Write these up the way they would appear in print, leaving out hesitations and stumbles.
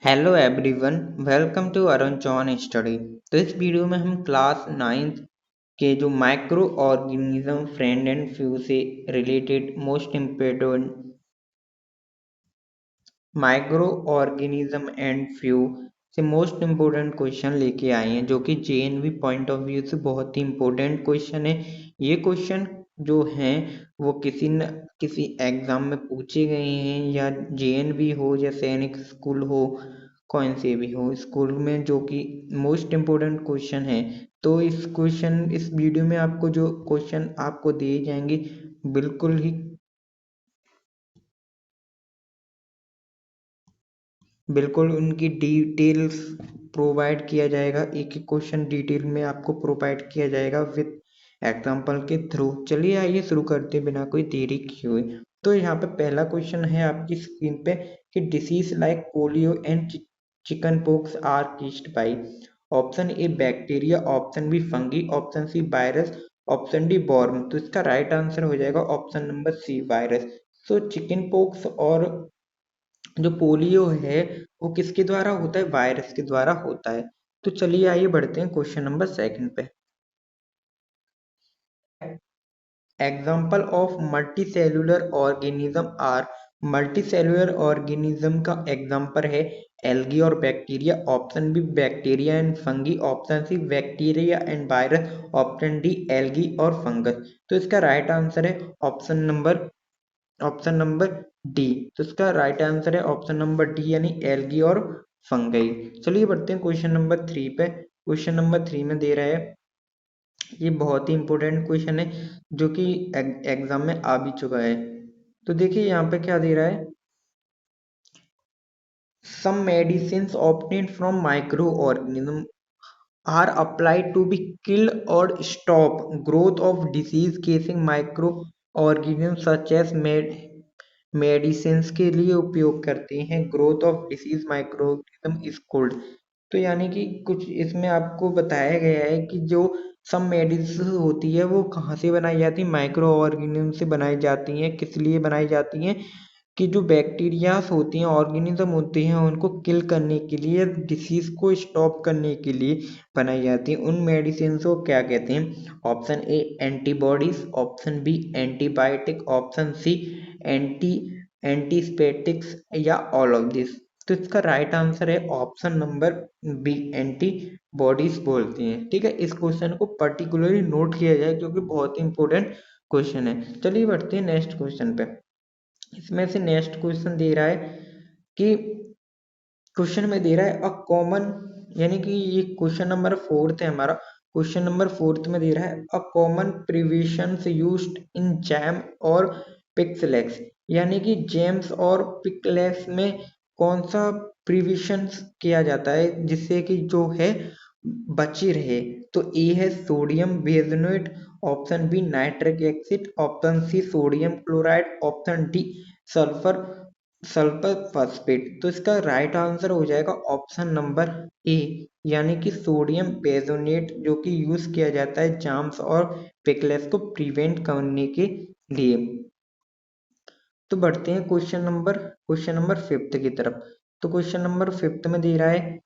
Hello everyone, welcome to Arun Chauhan study. तो इस video में हम क्लास 9 के जो microorganism friend and foe से related most important microorganism and foe से मोस्ट इम्पोर्टेंट क्वेश्चन लेके आए हैं, जो कि जेएनवी पॉइंट ऑफ व्यू से बहुत ही इम्पोर्टेंट क्वेश्चन है। ये क्वेश्चन जो हैं वो किसी न किसी एग्जाम में पूछे गए हैं, या जेएनवी हो या सैनिक स्कूल हो, कौन से भी हो स्कूल में, जो कि मोस्ट इम्पोर्टेंट क्वेश्चन है। तो इस वीडियो में आपको जो क्वेश्चन आपको दिए जाएंगे, बिल्कुल उनकी डिटेल्स प्रोवाइड किया जाएगा। एक एक क्वेश्चन डिटेल में आपको प्रोवाइड किया जाएगा विद एग्जाम्पल के थ्रू। चलिए आइए शुरू करते बिना कोई देरी किए हुए। तो यहाँ पे पहला क्वेश्चन है आपकी स्क्रीन पे कि disease like polio and chickenpox are caused by. Option A bacteria, option B fungi, option C virus, option D worm. तो इसका राइट आंसर हो जाएगा ऑप्शन नंबर सी, वायरस। तो चिकन पॉक्स और जो पोलियो है वो किसके द्वारा होता है? वायरस के द्वारा होता है। तो चलिए आइए बढ़ते हैं क्वेश्चन नंबर सेकंड पे। Example of multicellular organism are. Multicellular organism का एग्जाम्पल है एल्गी और bacteria, option B bacteria and fungi, option C bacteria and virus, option D algae और फंगस। तो इसका राइट आंसर है ऑप्शन नंबर डी। तो इसका राइट आंसर है ऑप्शन नंबर डी, यानी एल्गी और फंगई। चलिए बढ़ते हैं क्वेश्चन नंबर थ्री पे। क्वेश्चन नंबर थ्री में दे रहा है, ये बहुत ही इंपॉर्टेंट क्वेश्चन है जो कि एग्जाम में आ भी चुका है। तो देखिए यहाँ पे क्या दे रहा है, some medicine obtained from microorganism are applied to be kill or stop growth of disease causing microorganisms such as medicine के लिए उपयोग करते हैं। Growth of disease microorganism is called. तो यानी कि कुछ इसमें आपको बताया गया है कि जो सब मेडिसिन होती है वो कहाँ से बनाई जाती है? माइक्रो ऑर्गेनिज्म से बनाई जाती हैं। किस लिए बनाई जाती हैं? कि जो बैक्टीरियाज होती हैं, ऑर्गेनिज्म होते हैं, उनको किल करने के लिए, डिसीज को स्टॉप करने के लिए बनाई जाती हैं। उन मेडिसिन को क्या कहते हैं? Option A antibodies, option B antibiotic, option C anti antiseptics, या ऑल ऑफ दिस। तो इसका राइट आंसर है ऑप्शन नंबर बी, एंटीबॉडीज बोलते हैं। ठीक है, इस क्वेश्चन को पर्टिकुलरली नोट किया जाए क्योंकि बहुत ही इंपॉर्टेंट क्वेश्चन है। चलिए बढ़ते हैं नेक्स्ट क्वेश्चन पे। इसमें से नेक्स्ट क्वेश्चन दे रहा है कि क्वेश्चन में दे रहा है अ कॉमन, यानी कि ये क्वेश्चन नंबर फोर्थ है हमारा। क्वेश्चन नंबर फोर्थ में दे रहा है a common preservatives used in jam और पिक्सलेक्स। यानी कि जेम्स और पिक्लेक्स में कौन सा प्रिविशंस किया जाता है जिससे कि जो है बची रहे? तो ए है sodium benzoate, option B nitric acid, option C sodium chloride, option D sulphur sulphur phosphate. तो इसका राइट आंसर हो जाएगा ऑप्शन नंबर ए, यानी कि सोडियम बेंजोनेट, जो कि यूज किया जाता है जाम्स और पिकलेस को प्रिवेंट करने के लिए। तो बढ़ते हैं क्वेश्चन नंबर फिफ्थ की तरफ। तो क्वेश्चन नंबर फिफ्थ में दे रहा है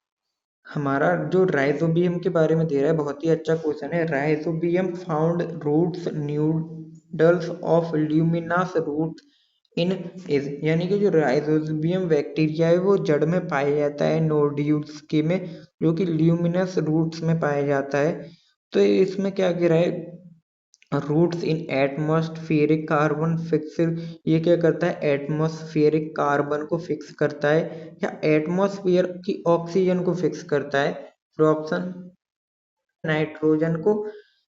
हमारा, जो राइजोबियम के बारे में दे रहा है, बहुत ही अच्छा क्वेश्चन है। Rhizobium found roots nodules of leguminous root in is. यानी कि जो राइजोबियम बैक्टीरिया है वो जड़ में पाया जाता है, नोड्यूल्स के में, जो कि ल्यूमिनस रूट्स में पाया जाता है। तो इसमें क्या कह रहा है, roots in atmospheric carbon fix. ये क्या करता है? एटमॉस्फेरिक कार्बन को फिक्स करता है, या एटमॉस्फेयर की ऑक्सीजन को फिक्स करता है? फिर ऑप्शन नाइट्रोजन को,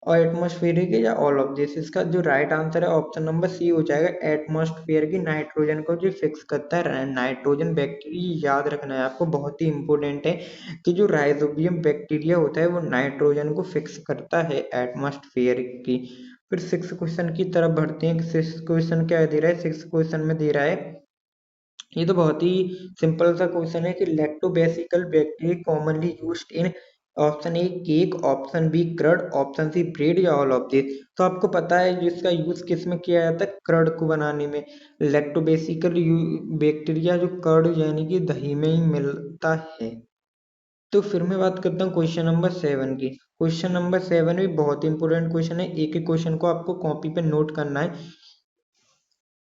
और एटमॉस्फेरिक या ऑल ऑफ दिस। इसका जो राइट आंसर है ऑप्शन नंबर सी हो जाएगा, एटमॉस्फेयर की नाइट्रोजन को जो फिक्स करता है नाइट्रोजन बैक्टीरिया। याद रखना है आपको, बहुत ही इंपॉर्टेंट है कि जो राइजोबियम बैक्टीरिया होता है वो नाइट्रोजन को फिक्स करता है एटमॉस्फेयर की। फिर सिक्स क्वेश्चन की तरफ बढ़ते हैं। सिक्स क्वेश्चन क्या दे रहा है? सिक्स क्वेश्चन में दे रहा है, ये तो बहुत ही सिंपल सा क्वेश्चन है कि lactobacillus bacteria commonly used in option A cake, option B curd, option C bread या ऑल ऑफ दिस। तो आपको पता है जिसका यूज किस में किया जाता है, कर्ड को बनाने में। लैक्टोबेसिकल बैक्टीरिया जो कर्ड यानी कि दही में ही मिलता है। तो फिर मैं बात करता हूँ क्वेश्चन नंबर 7 की। क्वेश्चन नंबर 7 भी बहुत इंपॉर्टेंट क्वेश्चन है, एक एक क्वेश्चन को आपको कॉपी पे नोट करना है।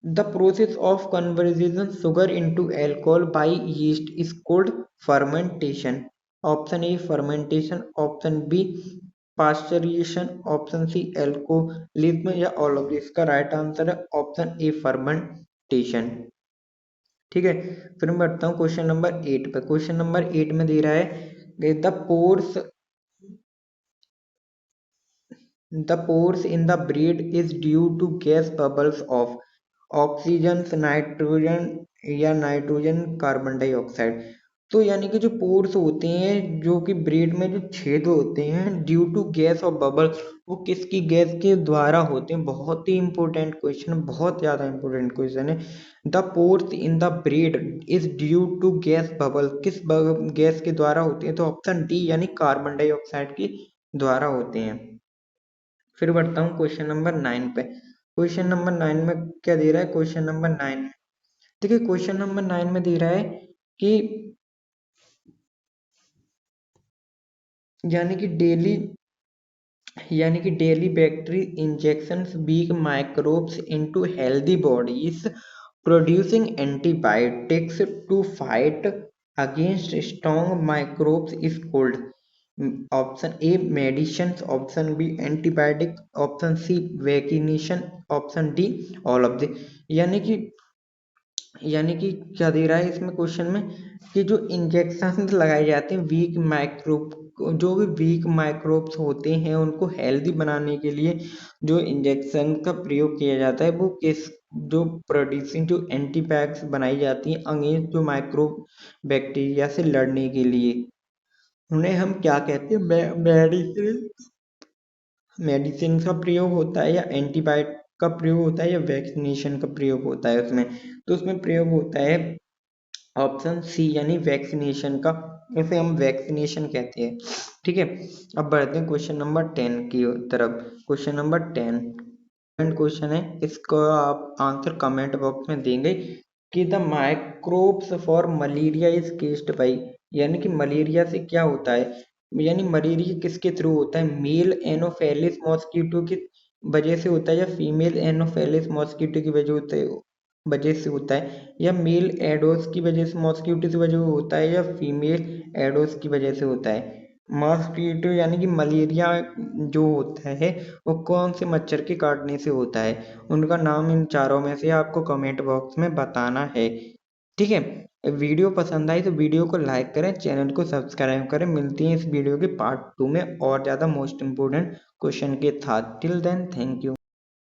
The process of conversion sugar into alcohol by yeast is called fermentation. Option A fermentation, option B pasteurization, option C alcoholism या all of this। इसका राइट आंसर है ऑप्शन ए fermentation। ठीक है, फिर मैं बढ़ता हूँ क्वेश्चन नंबर 8 पे। क्वेश्चन नंबर 8 में दे रहा है the pores in the bread is due to gas bubbles of oxygen, nitrogen या नाइट्रोजन कार्बन डाइऑक्साइड। तो यानी कि जो पोर्स होते हैं, जो कि ब्रेड में जो छेद होते हैं, ड्यू टू गैस और बबल, वो किसकी गैस के द्वारा होते हैं। बहुत ही इंपॉर्टेंट क्वेश्चन है, बहुत ज्यादा इंपॉर्टेंट क्वेश्चन है। The pores in the bread is due to gas bubble, किस गैस के द्वारा होते हैं। तो ऑप्शन डी यानी कार्बन डाइऑक्साइड के द्वारा होते हैं। फिर बढ़ता हूँ क्वेश्चन नंबर 9 पे। क्वेश्चन नंबर 9 में क्या दे रहा है, क्वेश्चन नंबर 9 देखिए, क्वेश्चन नंबर 9 में दे रहा है कि यानी कि daily bacteria injections weak microbes into healthy bodies producing antibiotics to fight against strong microbes is called. Option A medicine, option B antibiotic, option C vaccination, option D all of the. यानी कि क्या दे रहा है इसमें question में कि जो इंजेक्शन लगाए जाते हैं वीक माइक्रोब, जो भी वीक माइक्रोब्स होते हैं उनको हेल्दी बनाने के लिए जो इंजेक्शन का प्रयोग किया जाता है, वो किस जो प्रोड्यूसिंग जो एंटीबैक्स बनाई जाती हैं अगेंस्ट जो माइक्रोब बैक्टीरिया से लड़ने के लिए, उन्हें हम क्या कहते हैं, मेडिसिन। मेडिसिन का प्रयोग होता है या एंटीबायोटिक का प्रयोग होता है या वैक्सीनेशन का प्रयोग होता है उसमें। तो उसमें प्रयोग होता है ऑप्शन सी यानी वैक्सीनेशन का, इसे हम वैक्सीनेशन कहते हैं। ठीक है, अब बढ़ते हैं क्वेश्चन नंबर 10 की तरफ। क्वेश्चन नंबर 10 क्वेश्चन है, इसको आप आंसर कमेंट बॉक्स में देंगे कि the microbes for malaria is केस्ड by, यानी कि मलेरिया से क्या होता है, यानी मलेरिया किसके थ्रू होता है, मेल एनोफेलिस मॉस्किटो की वजह से होता है या फीमेल एनोफेलिस मॉस्किटो की वजह से होता है, या मेल एडोस की वजह से मॉस्किटो की वजह से होता है, या फीमेल एडोस की वजह से होता है। मॉस्किटो यानी कि मलेरिया जो होता है वो कौन से मच्छर के काटने से होता है, उनका नाम इन चारों में से आपको कमेंट बॉक्स में बताना है। ठीक है, वीडियो पसंद आई तो वीडियो को लाइक करें, चैनल को सब्सक्राइब करें। मिलती है इस वीडियो के पार्ट 2 में और ज़्यादा मोस्ट इम्पोर्टेंट क्वेश्चन के साथ। Till then thank you.